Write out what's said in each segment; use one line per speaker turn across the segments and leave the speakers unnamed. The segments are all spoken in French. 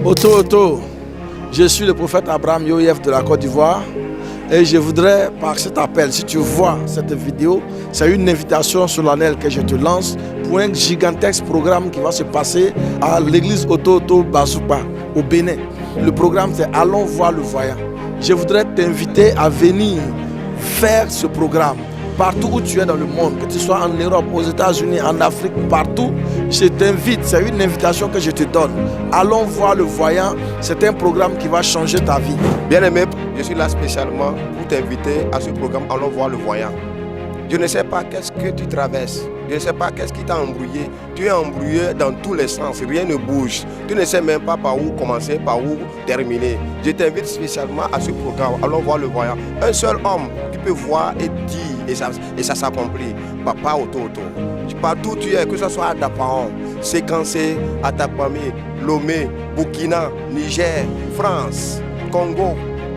Oto, je suis le prophète Abraham Yoyef de la Côte d'Ivoire et je voudrais, par cet appel, si tu vois cette vidéo, c'est une invitation solennelle que je te lance pour un gigantesque programme qui va se passer à l'église Oto Bazoupa au Bénin. Le programme c'est Allons voir le voyant. Je voudrais t'inviter à venir faire ce programme. Partout où tu es dans le monde, que tu sois en Europe, aux États-Unis, en Afrique, partout, je t'invite, c'est une invitation que je te donne. Allons voir le voyant, c'est un programme qui va changer ta vie.
Bien-aimé, je suis là spécialement pour t'inviter à ce programme Allons voir le voyant. Je ne sais pas qu'est-ce que tu traverses, je ne sais pas qu'est-ce qui t'a embrouillé. Tu es embrouillé dans tous les sens, rien ne bouge. Tu ne sais même pas par où commencer, par où terminer. Je t'invite spécialement à ce programme Allons voir le voyant. Un seul homme qui peut voir et dire, et ça s'accomplit. Papa Oto. Partout où tu es, que ce soit à Dapaon, Séquencé, Atapami, Lomé, Burkina, Niger, France, Congo,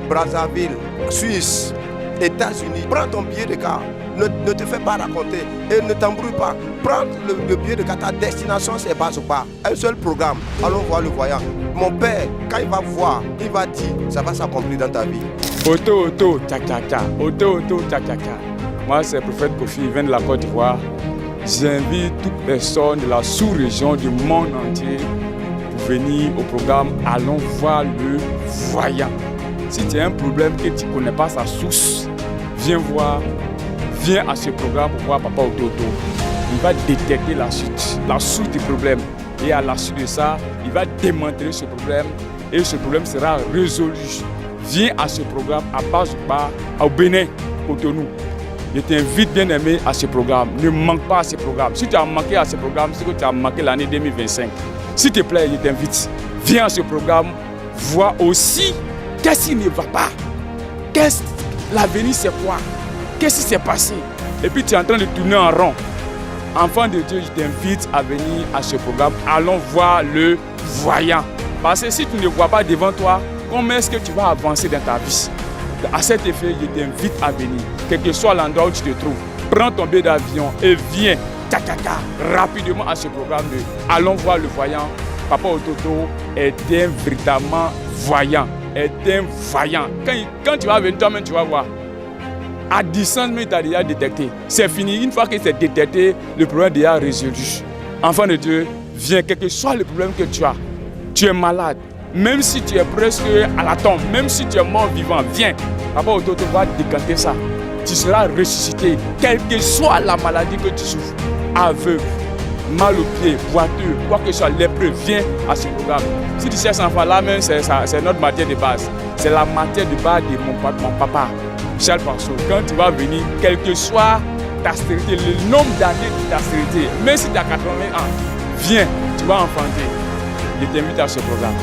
Brazzaville, Suisse, États-Unis. Prends ton billet de car. Ne te fais pas raconter et ne t'embrouille pas. Prends le billet de car. Ta destination c'est Bazoupa. Un seul programme. Allons voir le voyant. Mon père, quand il va voir, il va dire, ça va s'accomplir dans ta vie.
Oto, tcha. Moi, c'est le prophète Kofi, il vient de la Côte d'Ivoire. J'invite toute personne de la sous-région, du monde entier, pour venir au programme Allons voir le voyant. Si tu as un problème que tu ne connais pas sa source, viens à ce programme pour voir Papa Oto. Il va détecter la source du problème. Et à la suite de ça, il va démanteler ce problème et ce problème sera résolu. Viens à ce programme à Bazoupa, au Bénin, Cotonou. Je t'invite bien aimé à ce programme. Ne manque pas à ce programme. Si tu as manqué à ce programme, c'est que tu as manqué l'année 2025. S'il te plaît, je t'invite. Viens à ce programme. Vois aussi qu'est-ce qui ne va pas. L'avenir c'est quoi? Qu'est-ce qui s'est passé? Et puis tu es en train de tourner en rond. Enfant de Dieu, je t'invite à venir à ce programme. Allons voir le voyant. Parce que si tu ne vois pas devant toi, comment est-ce que tu vas avancer dans ta vie? À cet effet, je t'invite à venir, quel que soit l'endroit où tu te trouves. Prends ton billet d'avion et viens rapidement à ce programme de Allons voir le voyant. Papa Oto est un véritablement voyant, est un vaillant. Quand tu vas venir, toi-même, tu vas voir. À distance, mais tu as déjà détecté. C'est fini. Une fois que c'est détecté, le problème est déjà résolu. Enfant de Dieu, viens, quel que soit le problème que tu as. Tu es malade. Même si tu es presque à la tombe, même si tu es mort vivant, viens. Papa Oto va décanter ça. Tu seras ressuscité, quelle que soit la maladie que tu souffres. Aveugle, mal au pied, boiteux, quoi que ce soit, lépreux, viens à ce programme. Si tu sais cet enfant-là, même c'est notre matière de base. C'est la matière de base de mon papa, Michel Panso. Quand tu vas venir, quelle que soit ta stérilité, le nombre d'années de ta stérilité, même si tu as 80 ans, viens, tu vas enfanter. Je t'invite à ce programme.